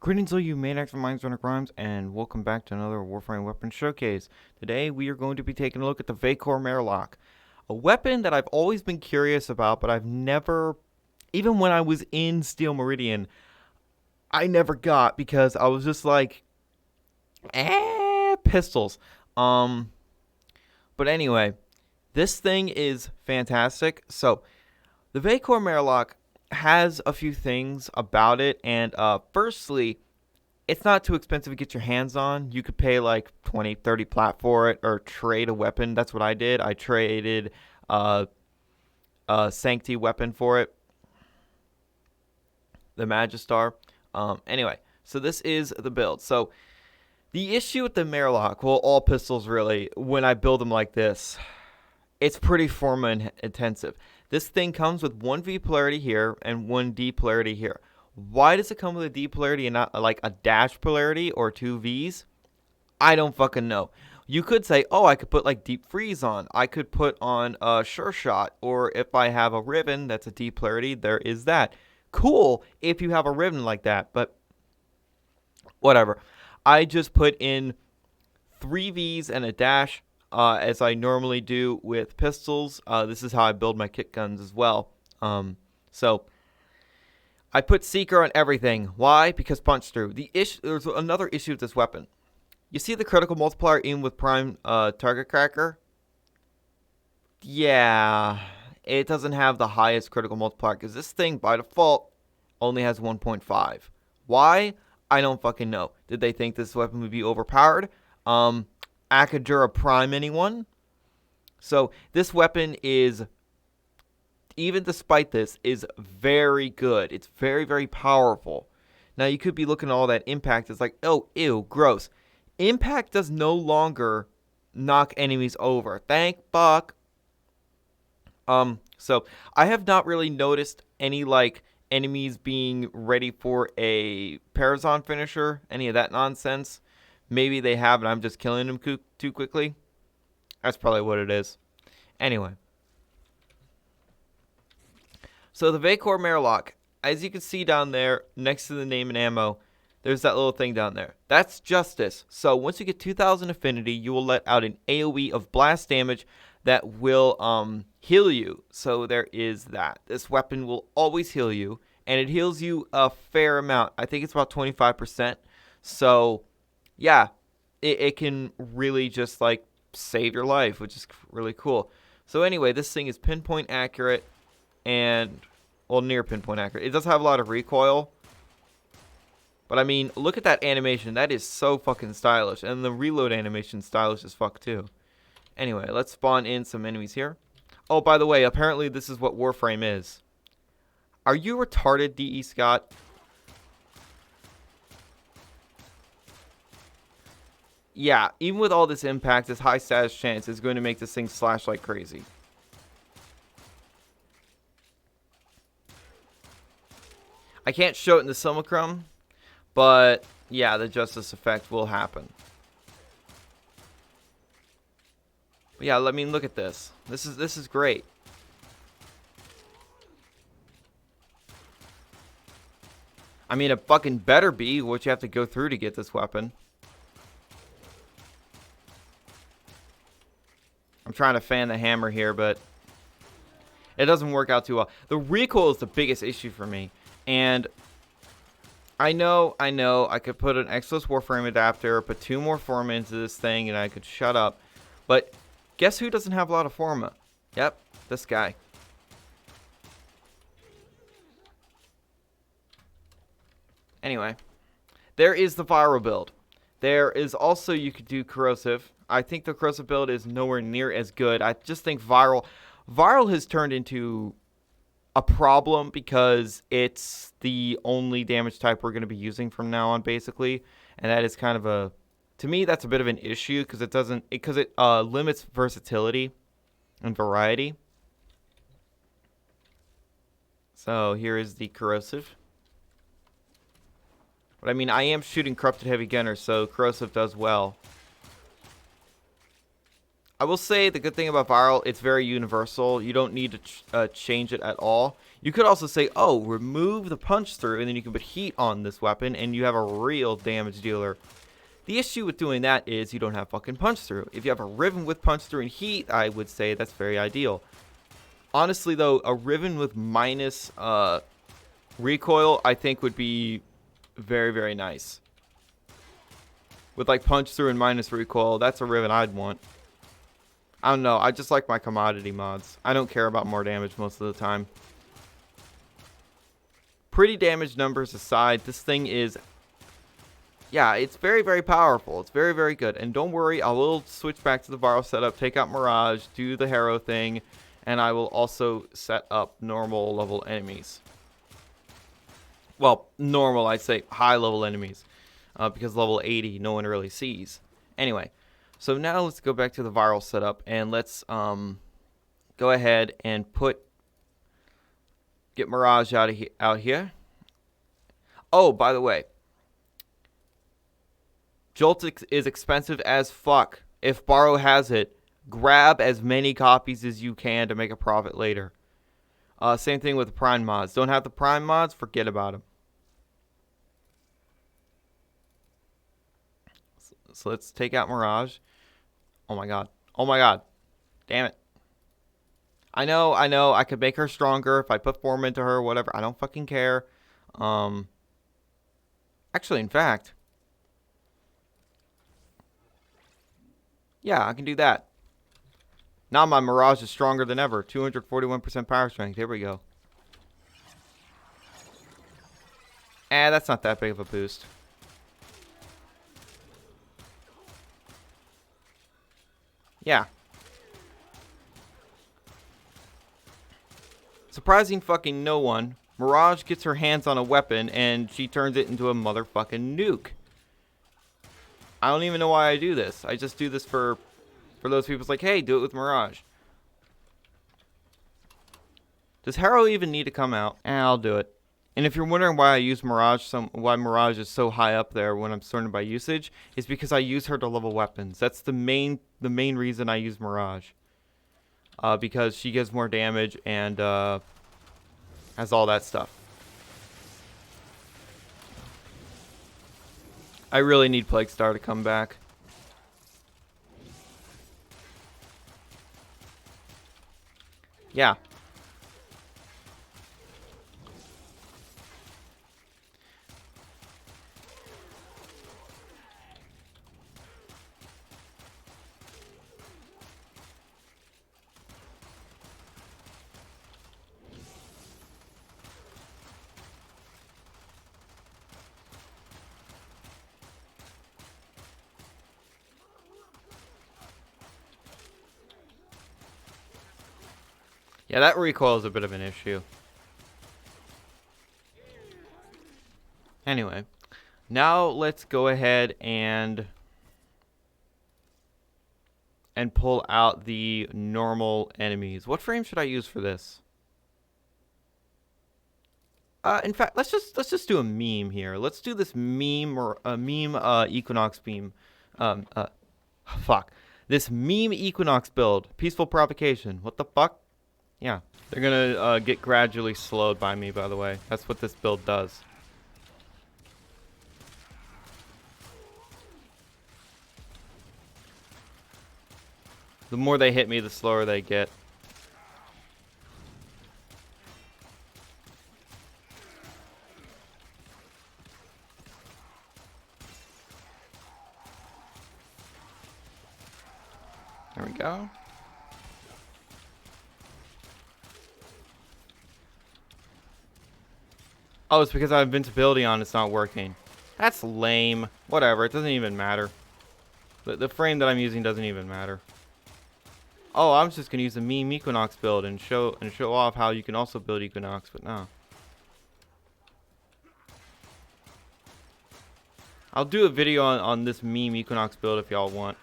Greetings, all you maniacs and minds running crimes, and welcome back to another Warframe weapon showcase. Today, we are going to be taking a look at the Vaykor Marelok, a weapon that I've always been curious about, but I've never, even when I was in Steel Meridian, I never got because I was just like, pistols. Um, but anyway, this thing is fantastic. So, the Vaykor Marelok has a few things about it, and firstly, it's not too expensive to get your hands on. You could pay like 20, 30 plat for it or trade a weapon. That's what I did. I traded uh, a Sanctity weapon for it, the Magistar. Anyway, so this is the build. So the issue with the Marelok, well, all pistols really, when I build them like this, it's pretty forma intensive. This thing comes with 1V polarity here and 1D polarity here. Why does it come with a D polarity and not like a dash polarity or 2Vs? I don't fucking know. You could say, oh, I could put like deep freeze on. I could put on a sure shot. Or if I have a ribbon that's a D polarity, there is that. Cool if you have a ribbon like that, but whatever. I just put in 3Vs and a dash as I normally do with pistols. This is how I build my kit guns as well. So I put Seeker on everything. Why? Because punch through. There's another issue with this weapon. You see the critical multiplier in with Prime Target Cracker? Yeah, it doesn't have the highest critical multiplier because this thing by default only has 1.5. Why? I don't fucking know. Did they think this weapon would be overpowered? Akadura Prime anyone? So this weapon is, even despite this, is very good. It's very, very powerful. Now you could be looking at all that impact. It's like, oh, ew, gross. Impact does no longer knock enemies over. Thank fuck. So I have not really noticed any like enemies being ready for a Parazon finisher, any of that nonsense. Maybe they have, and I'm just killing them too quickly. That's probably what it is. Anyway. So the Vaykor Marelok, as you can see down there, next to the name and ammo, there's that little thing down there. That's Justice. So once you get 2,000 affinity, you will let out an AoE of blast damage that will heal you. So there is that. This weapon will always heal you, and it heals you a fair amount. I think it's about 25%. So yeah, it can really just like save your life, which is really cool. So anyway, this thing is pinpoint accurate and, well, near pinpoint accurate. It does have a lot of recoil. But I mean, look at that animation. That is so fucking stylish. And the reload animation stylish as fuck too. Anyway, let's spawn in some enemies here. Oh, by the way, apparently this is what Warframe is. Are you retarded, D.E. Scott? Yeah, even with all this impact, this high status chance is going to make this thing slash like crazy. I can't show it in the simulacrum, but yeah, the justice effect will happen. But yeah, I mean, look at this. This is great. I mean, it fucking better be what you have to go through to get this weapon. I'm trying to fan the hammer here, but it doesn't work out too well. The recoil is the biggest issue for me. And I know, I could put an Exos Warframe adapter, put 2 more Forma into this thing, and I could shut up. But guess who doesn't have a lot of Forma? Yep, this guy. Anyway, there is the viral build. There is also, you could do corrosive. I think the corrosive build is nowhere near as good. I just think viral has turned into a problem because it's the only damage type we're going to be using from now on, basically. And that is kind of a, to me, that's a bit of an issue because it limits versatility and variety. So here is the corrosive. But I mean, I am shooting corrupted heavy gunner, so corrosive does well. I will say the good thing about viral, it's very universal. You don't need to change it at all. You could also say, oh, remove the punch through, and then you can put heat on this weapon, and you have a real damage dealer. The issue with doing that is you don't have fucking punch through. If you have a Riven with punch through and heat, I would say that's very ideal. Honestly, though, a Riven with minus recoil, I think would be very, very nice. With like punch through and minus recoil, that's a Riven I'd want. I don't know. I just like my commodity mods. I don't care about more damage most of the time. Pretty damage numbers aside, this thing is... yeah, it's very, very powerful. It's very, very good. And don't worry, I will switch back to the viral setup, take out Mirage, do the Harrow thing, and I will also set up normal level enemies. Well, normal, I'd say high level enemies. Because level 80, no one really sees. Anyway, so now let's go back to the viral setup, and let's go ahead and get Mirage out here. Oh, by the way, Jolt is expensive as fuck. If Borrow has it, grab as many copies as you can to make a profit later. Same thing with the Prime mods. Don't have the Prime mods? Forget about them. So let's take out Mirage. Oh my god. Oh my god. Damn it. I know. I could make her stronger if I put form into her, whatever. I don't fucking care. Actually, in fact... yeah, I can do that. Now my Mirage is stronger than ever. 241% power strength. Here we go. That's not that big of a boost. Yeah. Surprising fucking no one. Mirage gets her hands on a weapon and she turns it into a motherfucking nuke. I don't even know why I do this. I just do this for those people. It's like, hey, do it with Mirage. Does Harrow even need to come out? I'll do it. And if you're wondering why I use Mirage, why Mirage is so high up there when I'm sorting by usage, is because I use her to level weapons. That's the main reason I use Mirage. Because she gives more damage and has all that stuff. I really need Plague Star to come back. Yeah. Yeah, that recoil is a bit of an issue. Anyway, now let's go ahead and pull out the normal enemies. What frame should I use for this? In fact, let's just do a meme here. Let's do this meme Equinox beam. Fuck. This meme Equinox build. Peaceful provocation. What the fuck? Yeah, they're gonna get gradually slowed by me, by the way. That's what this build does. The more they hit me, the slower they get. There we go. Oh, it's because I have invincibility on, it's not working. That's lame. Whatever, it doesn't even matter. The frame that I'm using doesn't even matter. Oh, I'm just gonna use a meme Equinox build and show off how you can also build Equinox, but no. I'll do a video on this meme Equinox build if y'all want.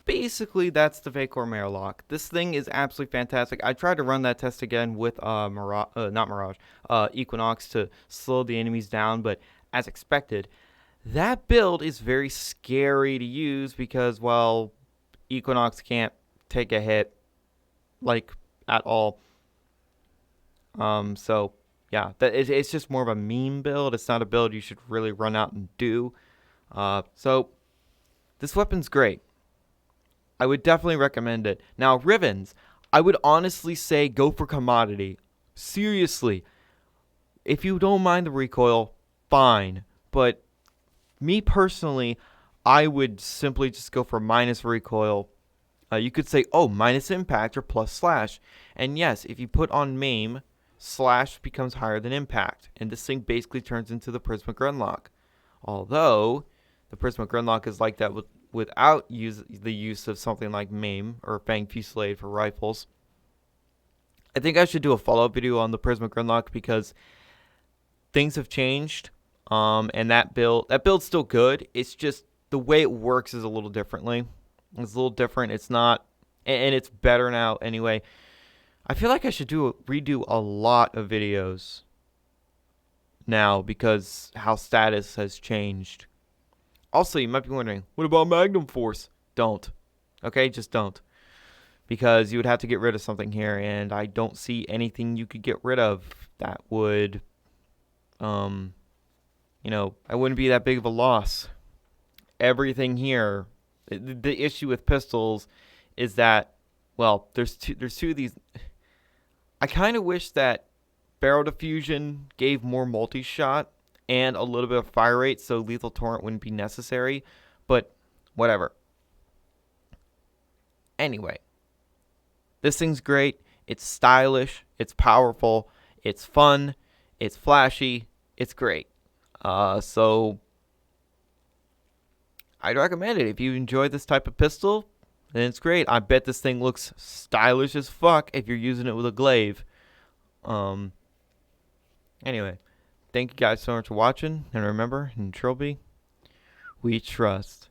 Basically, that's the Vaykor Marelok. This thing is absolutely fantastic. I tried to run that test again with Equinox to slow the enemies down, but as expected. That build is very scary to use because, well, Equinox can't take a hit, like, at all. So, yeah, it's just more of a meme build. It's not a build you should really run out and do. So, this weapon's great. I would definitely recommend it. Now, Rivens, I would honestly say go for commodity. Seriously. If you don't mind the recoil, fine. But me personally, I would simply just go for minus recoil. You could say, oh, minus impact or plus slash. And yes, if you put on maim, slash becomes higher than impact. And this thing basically turns into the Prisma Gridlock. Although, the Prisma Gridlock is like that without the use of something like maim or Fang Fusillade for rifles. I think I should do a follow-up video on the Prisma Gridlock because things have changed. And that build's still good. It's just the way it works is a little differently. It's a little different. It's not, and it's better now anyway. I feel like I should redo a lot of videos now because how status has changed. Also, you might be wondering, what about Magnum Force? Don't. Okay, just don't. Because you would have to get rid of something here, and I don't see anything you could get rid of that would, I wouldn't be that big of a loss. Everything here, the issue with pistols is that, well, there's two of these. I kind of wish that barrel diffusion gave more multi-shot and a little bit of fire rate so lethal torrent wouldn't be necessary, but whatever. Anyway, this thing's great. It's stylish. It's powerful. It's fun. It's flashy. It's great. So I'd recommend it. If you enjoy this type of pistol, then it's great. I bet this thing looks stylish as fuck if you're using it with a glaive. Anyway, thank you guys so much for watching. And remember, in Trilby, we trust.